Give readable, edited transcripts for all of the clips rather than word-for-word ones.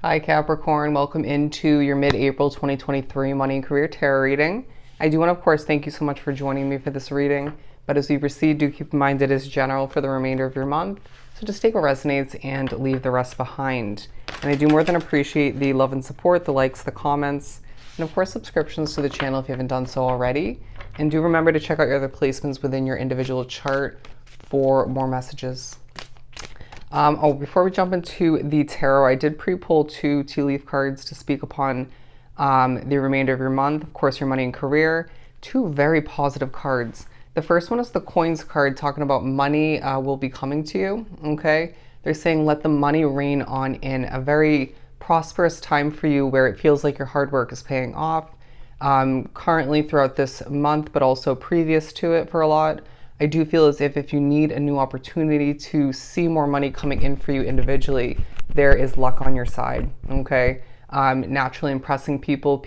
Hi Capricorn, welcome into your mid-April 2023 money and career tarot reading. I do want to, of course, thank you so much for joining me for this reading, but as we proceed, do keep in mind it is general for the remainder of your month, so just take what resonates and leave the rest behind. And I do more than appreciate the love and support, the likes, the comments, and of course subscriptions to the channel if you haven't done so already. And do remember to check out your other placements within your individual chart for more messages. Before we jump into the tarot, I did pre-pull two tea leaf cards to speak upon the remainder of your month. Of course, your money and career. Two very positive cards. The first one is the coins card, talking about money will be coming to you, okay? They're saying let the money rain on in. A very prosperous time for you where it feels like your hard work is paying off. Currently throughout this month, but also previous to it for a lot. I do feel as if you need a new opportunity to see more money coming in for you individually, there is luck on your side, okay? Naturally impressing people,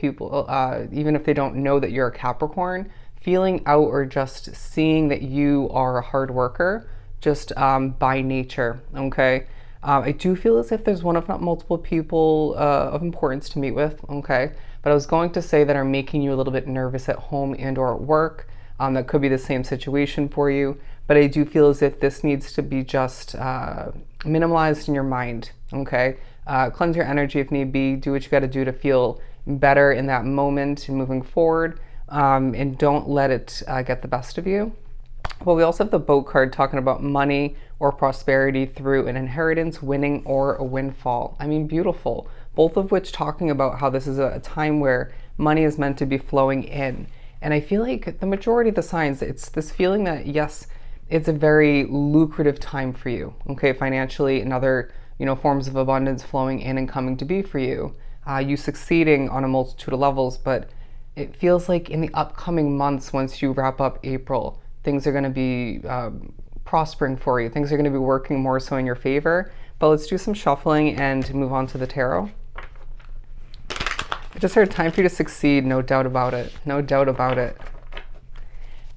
even if they don't know that you're a Capricorn, feeling out or just seeing that you are a hard worker, just by nature, okay? I do feel as if there's one, if not multiple people of importance to meet with, okay? But I was going to say that are making you a little bit nervous at home and or at work. That could be the same situation for you, but I do feel as if this needs to be just minimalized in your mind, okay? Cleanse your energy if need be, do what you gotta do to feel better in that moment and moving forward, and don't let it get the best of you. Well, we also have the boat card talking about money or prosperity through an inheritance, winning, or a windfall. I mean, beautiful. Both of which talking about how this is a time where money is meant to be flowing in. And I feel like the majority of the signs, it's this feeling that, yes, it's a very lucrative time for you, okay, financially, and other, forms of abundance flowing in and coming to be for you. You succeeding on a multitude of levels, but it feels like in the upcoming months, once you wrap up April, things are going to be prospering for you. Things are going to be working more so in your favor. But let's do some shuffling and move on to the tarot. I just heard time for you to succeed, no doubt about it. No doubt about it.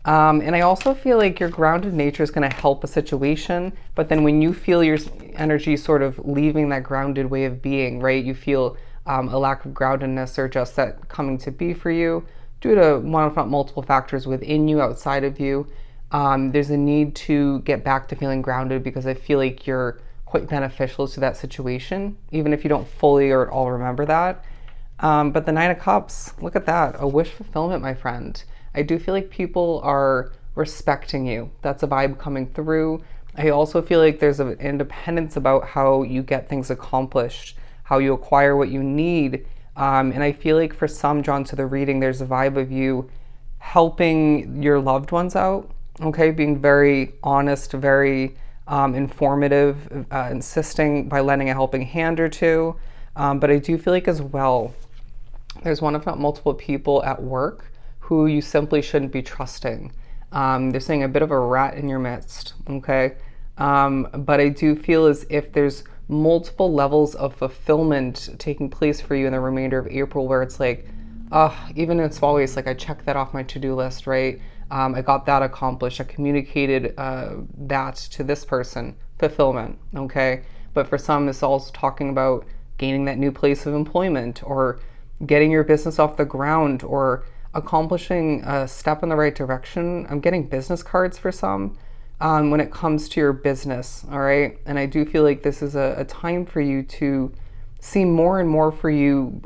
And I also feel like your grounded nature is going to help a situation, but then when you feel your energy sort of leaving that grounded way of being, right, you feel a lack of groundedness or just that coming to be for you due to one, if not multiple factors within you, outside of you, there's a need to get back to feeling grounded because I feel like you're quite beneficial to that situation, even if you don't fully or at all remember that. But the Nine of Cups, look at that, a wish fulfillment, my friend. I do feel like people are respecting you. That's a vibe coming through. I also feel like there's an independence about how you get things accomplished, how you acquire what you need. And I feel like for some drawn to the reading, there's a vibe of you helping your loved ones out, okay? Being very honest, very informative, insisting by lending a helping hand or two. But I do feel like as well, there's one, if not multiple people at work who you simply shouldn't be trusting. They're saying a bit of a rat in your midst, okay? But I do feel as if there's multiple levels of fulfillment taking place for you in the remainder of April where it's like, even in small ways, like I checked that off my to-do list, right? I got that accomplished. I communicated that to this person, fulfillment, okay? But for some, it's also talking about gaining that new place of employment or getting your business off the ground or accomplishing a step in the right direction. I'm getting business cards for some when it comes to your business, all right? And I do feel like this is a time for you to see more and more for you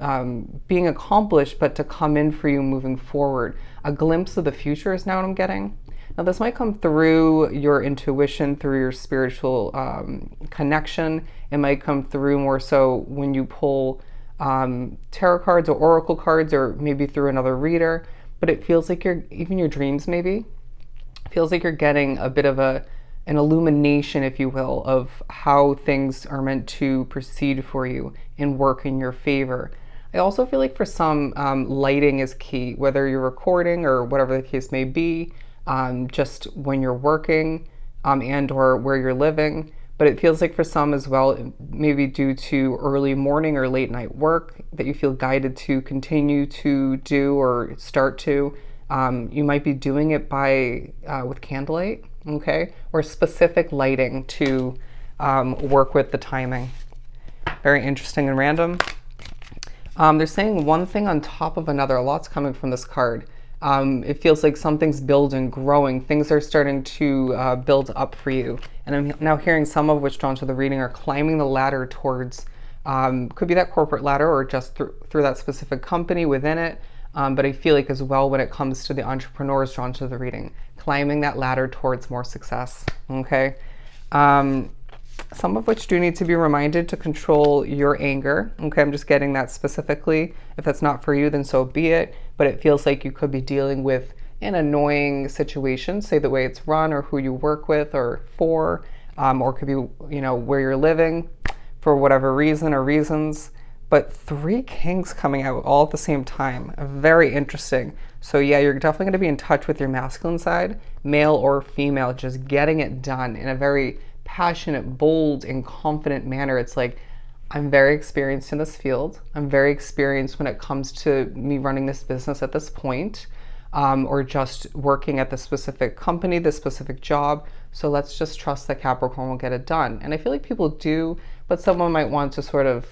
being accomplished, but to come in for you moving forward. A glimpse of the future is now what I'm getting. Now, this might come through your intuition, through your spiritual connection. It might come through more so when you pull tarot cards or oracle cards, or maybe through another reader. But it feels like even your dreams maybe, feels like you're getting a bit of an illumination, if you will, of how things are meant to proceed for you and work in your favor. I also feel like for some, lighting is key, whether you're recording or whatever the case may be. Just when you're working and or where you're living. But it feels like for some as well, maybe due to early morning or late night work that you feel guided to continue to do or start to. You might be doing it with candlelight, okay? Or specific lighting to work with the timing. Very interesting and random. They're saying one thing on top of another. A lot's coming from this card. It feels like something's building, growing. Things are starting to build up for you. And I'm now hearing some of which drawn to the reading are climbing the ladder towards, could be that corporate ladder or just through that specific company within it. But I feel like as well when it comes to the entrepreneurs drawn to the reading, climbing that ladder towards more success, okay? Some of which do need to be reminded to control your anger. Okay, I'm just getting that specifically. If that's not for you, then so be it. But it feels like you could be dealing with an annoying situation, say the way it's run or who you work with or for, or it could be, you know, where you're living for whatever reason or reasons. But 3 kings coming out all at the same time. Very interesting. So yeah, you're definitely going to be in touch with your masculine side, male or female, just getting it done in a very passionate, bold, and confident manner. It's like, I'm very experienced in this field. I'm very experienced when it comes to me running this business at this point, or just working at this specific company, this specific job. So let's just trust that Capricorn will get it done. And I feel like people do, but someone might want to sort of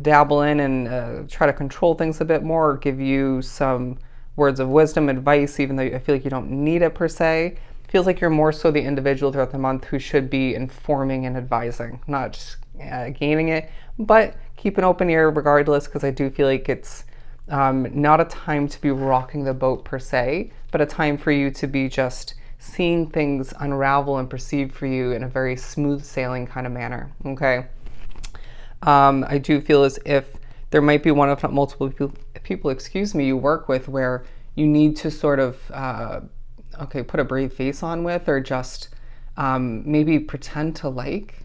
dabble in and try to control things a bit more, or give you some words of wisdom, advice, even though I feel like you don't need it per se. Feels like you're more so the individual throughout the month who should be informing and advising, not just gaining it, but keep an open ear regardless, because I do feel like it's not a time to be rocking the boat per se, but a time for you to be just seeing things unravel and perceive for you in a very smooth sailing kind of manner, okay? I do feel as if there might be one, if not multiple people, you work with where you need to sort of put a brave face on with, or just maybe pretend to like.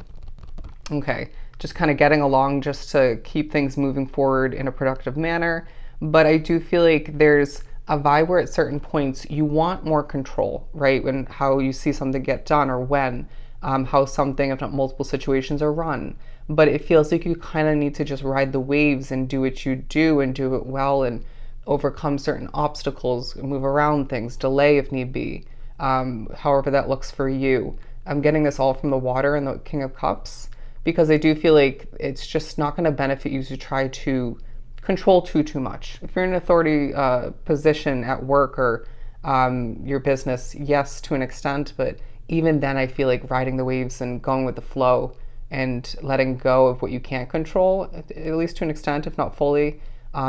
Okay, just kind of getting along just to keep things moving forward in a productive manner. But I do feel like there's a vibe where at certain points you want more control, right? When how you see something get done, or when how something, if not multiple situations, are run. But it feels like you kind of need to just ride the waves and do what you do and do it well, and overcome certain obstacles, move around things, delay if need be, however that looks for you. I'm getting this all from the water and the King of Cups, because I do feel like it's just not going to benefit you to try to control too much. If you're in an authority position at work or your business, yes, to an extent, but even then I feel like riding the waves and going with the flow and letting go of what you can't control, at least to an extent, if not fully,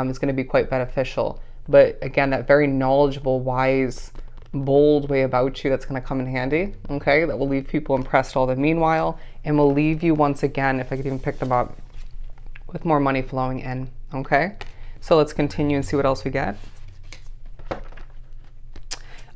is going to be quite beneficial. But again, that very knowledgeable, wise, bold way about you, that's going to come in handy, okay? That will leave people impressed all the meanwhile, and will leave you once again, if I could even pick them up, with more money flowing in, okay? So let's continue and see what else we get.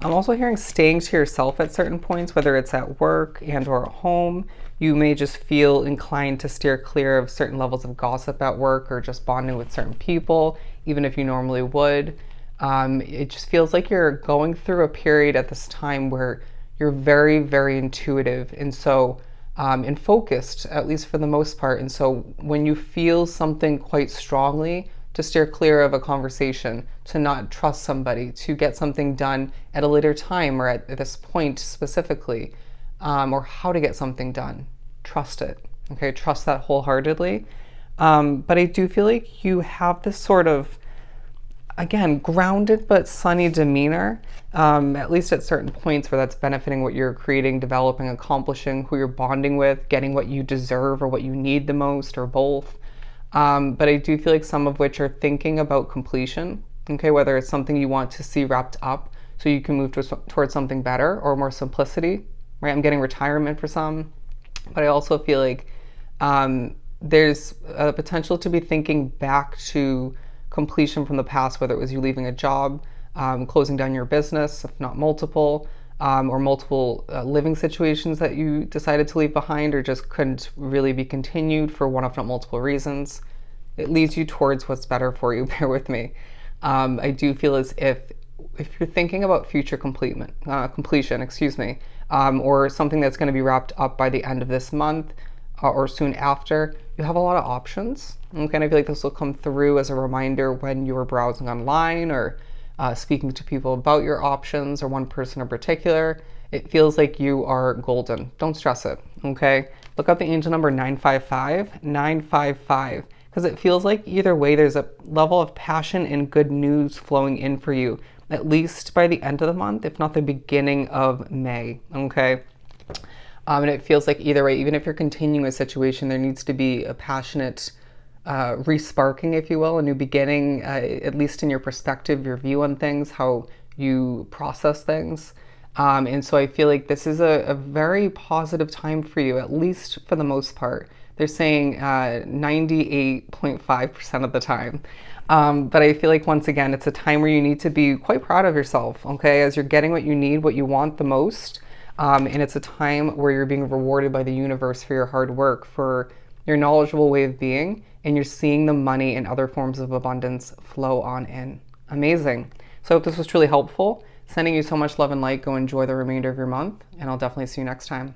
I'm also hearing staying to yourself at certain points, whether it's at work and or at home. You may just feel inclined to steer clear of certain levels of gossip at work, or just bonding with certain people, even if you normally would. It just feels like you're going through a period at this time where you're very, very intuitive, and so and focused, at least for the most part. And so when you feel something quite strongly, to steer clear of a conversation, to not trust somebody, to get something done at a later time or at this point specifically, or how to get something done. Trust it, okay? Trust that wholeheartedly. But I do feel like you have this sort of, again, grounded but sunny demeanor, at least at certain points where that's benefiting what you're creating, developing, accomplishing, who you're bonding with, getting what you deserve or what you need the most, or both. But I do feel like some of which are thinking about completion, okay, whether it's something you want to see wrapped up so you can move towards something better or more simplicity, right? I'm getting retirement for some, but I also feel like there's a potential to be thinking back to completion from the past, whether it was you leaving a job, closing down your business, if not multiple, or multiple living situations that you decided to leave behind, or just couldn't really be continued for one, if not multiple reasons. It leads you towards what's better for you. Bear with me. I do feel as if you're thinking about future completion, or something that's going to be wrapped up by the end of this month or soon after, you have a lot of options. Okay, and I feel like this will come through as a reminder when you were browsing online, or speaking to people about your options, or one person in particular. It feels like you are golden. Don't stress it, okay? look up the angel number 955, 955, because it feels like either way there's a level of passion and good news flowing in for you, at least by the end of the month, if not the beginning of May, okay? And it feels like either way, even if you're continuing a situation, there needs to be a passionate resparking, if you will, a new beginning, at least in your perspective, your view on things, how you process things. And so I feel like this is a very positive time for you, at least for the most part. They're saying 98.5% of the time. But I feel like, once again, it's a time where you need to be quite proud of yourself, okay, as you're getting what you need, what you want the most. And it's a time where you're being rewarded by the universe for your hard work, for your knowledgeable way of being, and you're seeing the money and other forms of abundance flow on in. Amazing. So I hope this was truly helpful. Sending you so much love and light. Go enjoy the remainder of your month, and I'll definitely see you next time.